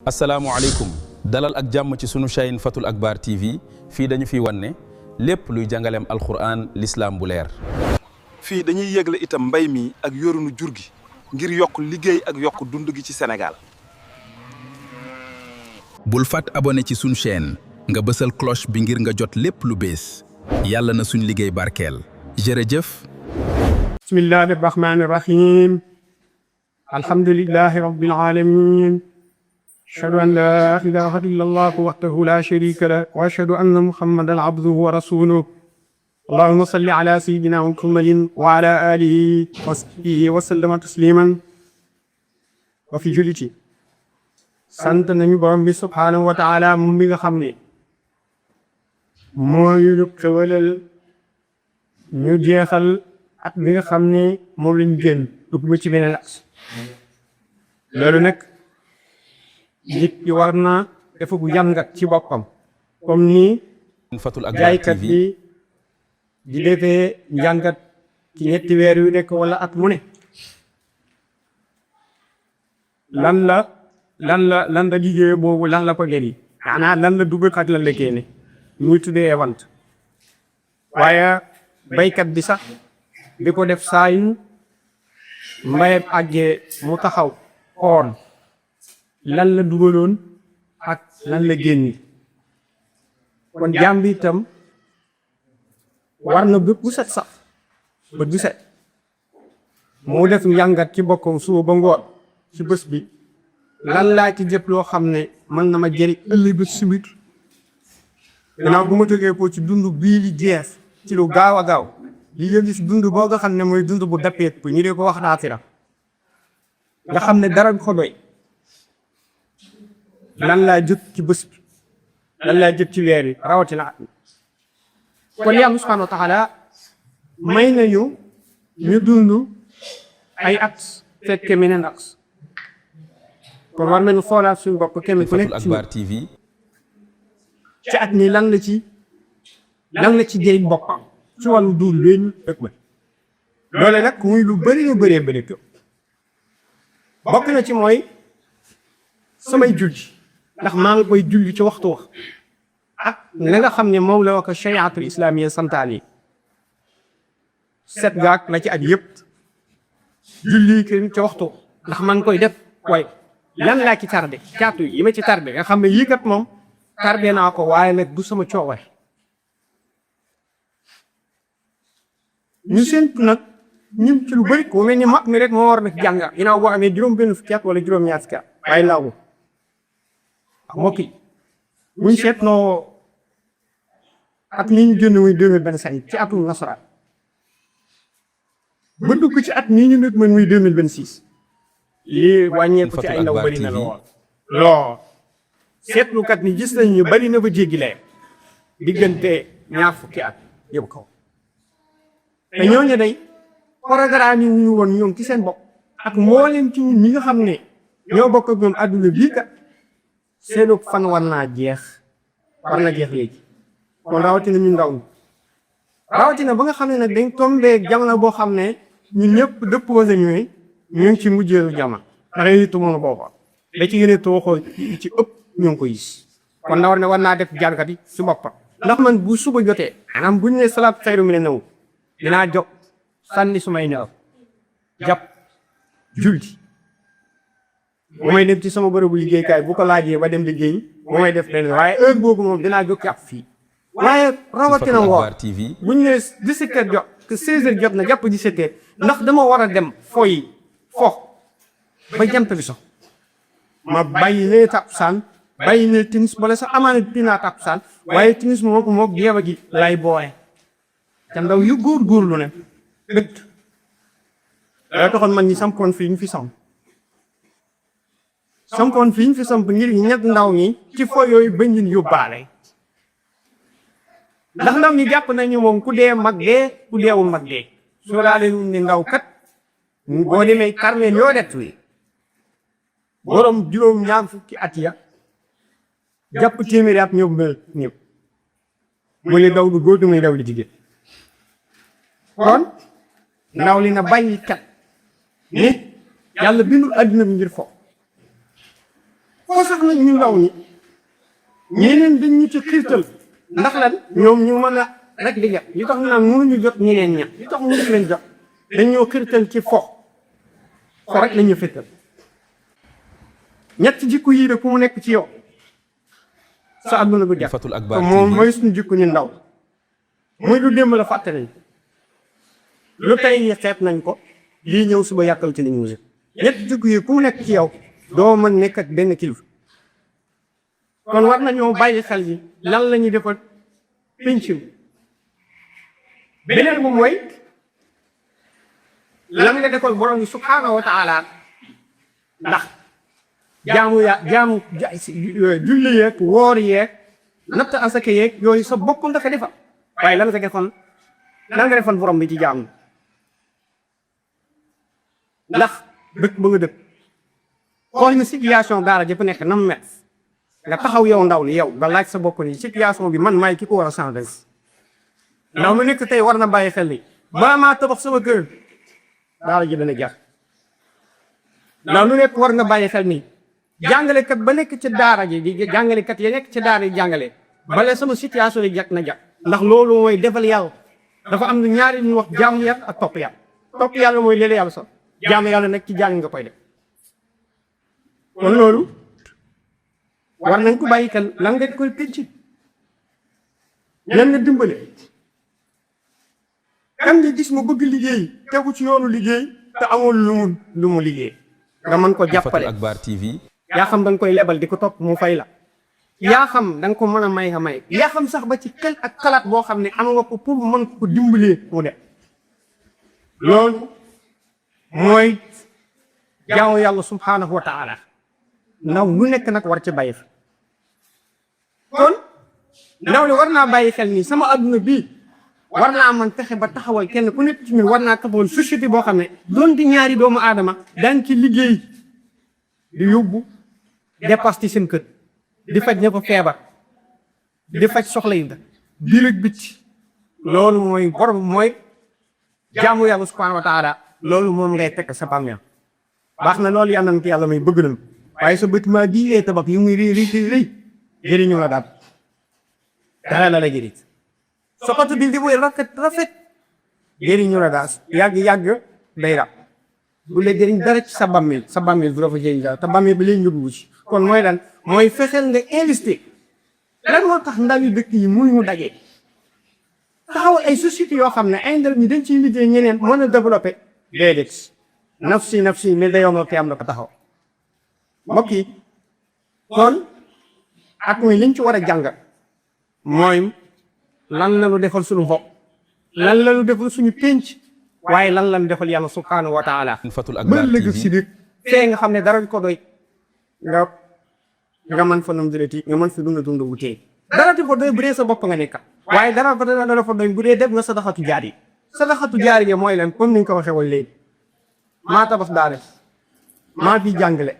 asalaamualeykum dalal ak jàmm ci sunu chaîne Fath Al Akbar TV fii dañu fi wan ne lépp luy jàngaleem alquran l'islam bu leer. fii dañuy yëgle itam mbay mi ak yorunu jur gi ngir yokk liggéey ak yokk dund gi ci Sénégal. bul fàtt abonné ci sunu chaîne nga bësal cloche bi ngir nga jot lépp lu bees yàlla na suñ liggéey barkeel jërëjëf. bismillahi rahmani rahim alhamdulillahi rabbil alamin ashhadu an la ilaha illa allah wahdahu la sharika lahu wa ashhadu anna muhammadan abduhu wa rasuluhu allahumma salli ala sayyidina muhammadin wa ala alihi wa sahbihi wa sallama tasliman wa fi juliti sant nañu borom bi subhanahu wa taala moom mi nga xam ne moo ñu xewalal ñu jeexal at bi nga xam ne moom lañu génn dugg ba ci beneen at loolu nag nit ki war na dafa bu jàngat ci boppam comme ni Fath Al Akbar jaaykat TV bi di defee njàngat ci ñetti weer yu nekk wala at mu ne lan la liggéey boobu lan la ko jëriñ xanaa lan la duggkat lan la génne muy tuddee want waaye baykat bi sax di ko def saa yu mbayam àggee mu taxaw xool lan la dugaloon ak lan la génni kon jaam bi itam war na bët bu set sax bët bu set moo def njàngat ci boppam suba ba ngoon ci bés bi lan laa ci jëpp loo xam ne mën na ma jëriñ ëllëg ba si biir gannaaw bu ma jógee ko ci dund bii li jeex ci lu gaaw a gaaw li nga gis dund boo nga xam ne mooy dund bu dappeet bu ñu dee ko wax naatira nga xam ne dara ko doy lan laa jot ci bés bi lan laa jot ci weer yi rawatina at mi kon yàlla subhanahu wa taala may nañu ñu dund ay at fekke meneen at kon war nañu xoolaat suñu bopp kenn ku nekk Fath Al ci Akbar TV ci at mi lan la ci jëriñ boppam ci wàllu dund léegi rek ba loole nag muy lu bëree bëri bokk na ci mooy samay julli ndax maa ngi koy julli ci waxtu wax ak la nga xam ne moom la wax shariatul islamiyya santaan yi set gaag la ci at yëpp julli kenn ci waxtu ndax man koy def waaye lan laa ci tardé caatu yi ma ci tardé nga xam ne yii kat moom tardé naa ko waaye nag du sama cooware ñu séntu nag ñun ci lu bëri ko mel ni mag mi rek moo war na jànga ginnaaw boo amee juróom benn fukki at wala juróom-ñaar fukki at waaye laaw ko mbokk yi buñ seetloo at mi ñu génn muy 2025 ci atum nasaraan ba dugg ci at mii ñu nekk man muy 2026 lii wàññeeku ci ay ndaw bëri na lool seetlukat ni gis nañ ñu bëri na ba jéggi lee diggante ñaar fukki at yëpp kaw te ñooñu day programme yi ñu woon ñoom ci seen bopp ak mbooleem ci ñi nga xam ne ñoo bokk ak ñoom àdduna bii kat seenu fan war na jeex léegi kon rawatina ñu ndaw ñi rawatina ba nga xam ne nag dañ tombé jamono boo xam ne ñun ñëpp dëppoo ñooy ñu ngi ci mujjeelu jamono ndax yooyu tumoon booba da ci gën a tooxoo ci ëpp ñu ngi ko gis kon na war naa def jàngat yi si boppam ndax man bu suba jotee maanaam bu ñu nee salaat xayru mina nawm dinaa jóg sànni sumay nelaw jàpp julli bu may dem ci sama bërëbu liggéeykaay bu ko laajee ba dem liggéey bu may def leneen waaye heure boobu moom dinaa jóg jàpp fii waaye rawatina woor bu ñu nee 17 heures jot que 16 heures jot na jàpp 17 heures ndax dama war a dem fo ba jant bi so ma bàyyi lee takkusaan bàyyi lee timis bala sax amaana dinaa takkusaan waaye timis moom jeeba gi lay boole te ndaw yu góorgóorlu ne dëkk la taxoon man ñi sampoon fii ñu fi samp ngir ñett ndaw ñi ci fo yooyu bañ leen yóbbaale ndax ndaw ñi jàpp nañu moom ku dee mag dee ku deewul mag dee soo daale ni ndaw kat boo demee carnet yoo det wi borom juróom ñaar fukki at ya jàpp téeméeri at ñëw mel ñëpp mu ne daw lu góor du muy daw li jigéen kon ndaw li na bàyyi kat ni yàlla bindul adduna bi ngir fo foo sax nag ñu ndaw ñi ñeneen dañ ñu ci xiirtal ndax lan ñoom ñu mën a rek di jot li tax ñu naan mënuñu jot ñeneen ña li tax mënuñu leen jot dañoo xiirtal ci fo rek la ñu xiirtal ñett jikko yii de ku mu nekk ci yow sa àdduna bu jàpp Fath Al Akbar moom mooy suñu jikko ñu ndaw muy lu démb la fàtte nañ lu tey ñi xeet nañ ko lii ñëw suba yàkkal ci li ñu ñett jikko yi ku mu nekk ci yow doo mën nekk ak benn kilifa kon war nañoo bàyyi xel yi lan la ñuy defal pénc mi beneen bu mooy lan nga defal borom bi subhaanahu wa taala ndax jaamu julli yeeg woor yeeg natt asaka yeeg yooyu sa bopp nga ko defal waaye lan nga defal borom bi ci jaamu ndax dëkk ba nga dëkk xool na situation daara jëpp nekk nam met nga taxaw yow ndaw li yow nga laaj sa bopp ni situation bi man maay ki ko war a changer ndaw mu nekk tey war na bàyyi xel ni ba maa tabax sama kër daara ji dana jar ndaw lu nekk war nga bàyyi xel ni jàngalekat ba nekk ci daara ji di jàngalekat ya nekk ci daara yi jàngale bala sama situation yi jag na jag ndax loolu mooy defal yàlla dafa am na ñaari ñu wax jaamu yàlla ak topp yàlla mooy léeg yàlla sax jaamu yàlla nekk ci jàng nga koy def kon loolu war nañ ko bàyyi xel lan nga koy pénc lan nga dimbale kan nga gis mu bëgg liggéey tegu ci yoonu liggéey te amul lu mu liggéey nga mën ko jàppale Fath Al Akbar TV yaa xam da nga koy lebal di ko topp mu fay la yaa xam da nga ko mën a may nga may yaa xam sax ba ci xel ak xalaat boo xam ne am nga ko pour mën ko dimbalee mu dem loolu mooy jaamu yàlla subhaanahu wa taala ndaw lu nekk nag war ci bàyyi kon ndaw li war naa bàyyi xel nii sama adduna bii war naa man fexe ba taxawal kenn ku nekk ci ñun war naa taxawal société boo xam ne doon di ñaari doomu aadama daan ci liggéey di yóbbu dépasse ci seen kër di faj ña fa feebar di faj soxla yi biir ak bitti loolu mooy borom mooy jaamu yàlla subhaanahu wa taala loolu moom ngay tekk sa bàmmeel baax na loolu yàlla na ko yàlla may bëgg nañ waaye sa bâtiment bii ngay tabax yu muy rëy jëriñu la daal dara la jëriñ soxatu bi di muy rafet jëriñu la daal yàgg day rab bu la jëriñ dara ci sa bàmmeel du la fa jëriñ dara te bàmmeel bi lay njëriñu ci kon mooy lan mooy fexeel nga investir lan moo tax ndaw yu dëkk yi mënuñu dajee taxawal ay société yoo xam ne ay ndaw ñi dañ ciy liggéey ñeneen mën a développé déedéet nafsi mais da yow te am na ko taxaw mbokk yi kon ak muy liñ ci war a jàngat mooy lan la ñu defal suñu bopp lan la ñu defal suñu pénc waaye lan la ñu defal yàlla subhaanahu wa taala Fath Al ba Akbar lëg TV si biir fee nga xam ne dara ko doy nga mën fa nam direti nga mën fa dund wu tee dara di ko doy bu dee sa bopp nga nekka waaye dara fa doy bu dee def nga sadaxatu jaar yi sadaxatu jaar yi mooy lan comme ni ñu ko waxee woon léegi maa tabax daara maa fi jàngale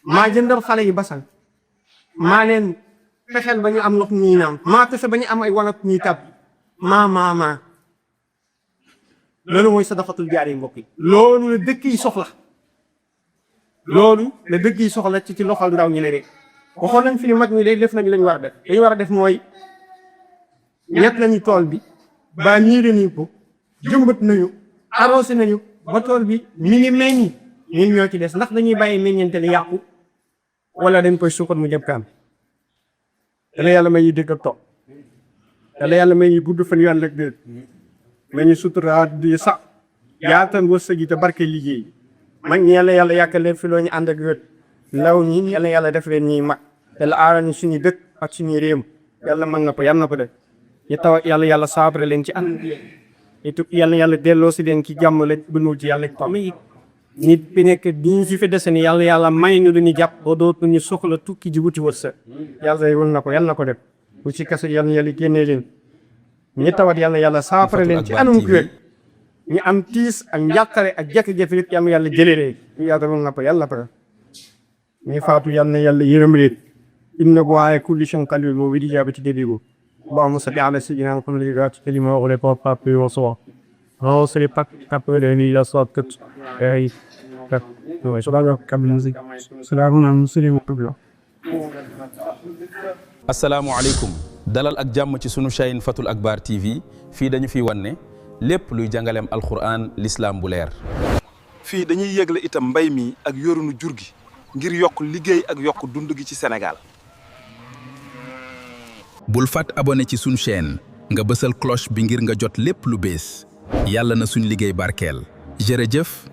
maa jëndal xale yi basan maa leen fexeel ba ñu am ndox ñuy naan maa fexe ba ñu am ay wanag ñuy tab maa loolu mooy sadaxatul jaar yi mbokk yi loolu la dëkk yi soxla ci loxol ndaw ñi ne rek waxoon nañ fi ni mag ñi day def nañu lañu war a def li ñu war a def mooy ñett nañu tool bi ba ñiire nañu ko jëmbat nañu arrosé nañu ba tool bi mi ngi meññ ñun ñoo ci des ndax dañuy bàyyi meññeente li yàqu wala dañ koy suuxat mu jëm kanam dana yàlla may ñu dégg ak toog dana yàlla may ñu gudd fan yu ànd ak déet may ñu sutura di sax yaatal wërsëg yi te barke liggéey mag ñi yàlla yàkkal leen fi loo ñu ànd ak wét ndaw ñi yàlla def leen ñuy mag te la aaral ñu suñu dëkk ak suñu réew yàlla mën na ko yàlla na ko def ñu taw yàlla saabare leen ci ànd itu yàlla delloo si leen ci jàmm la bënul ci yàlla tam nit bi nekk diñ ci fi dese ni yàlla may ñu lu ñu jàpp ba dootuñu soxla tukki ji wuti wërsëg yàlla wul na ko def bu ci kaso yàlla génnee leen ñi tawat yàlla saafara leen ci anam wér ñu am tiis ak njàqare ak jafe-jafe yëpp yàlla jëlee leen yàlla wul na ko ñi faatu yàlla yërëm leen inna bu waaye kulli shay'in qadiir boobu di jaaba ci dédégo اللهم صل على سيدنا محمد الفاتح لما أغلق والخاتم لما سبق ناصر الحق بالحق والهدي إلى صراطك المستقيم سلام على المرسلين والحمد لله asalaamualeykum dalal ak jàmm ci sunu chaîne Fath Al Akbar TV fii dañu fiy wane lépp luy jàngaleem alquran l'islam bu leer. fii dañuy yëgle itam mbay mi ak yorunu jur gi ngir yokk liggéey ak yokk dund gi ci Sénégal. bul fàtt abonné ci sunu chaîne nga bësal cloche bi ngir nga jot lépp lu bees yàlla na suñ liggéey barkeel jërëjëf.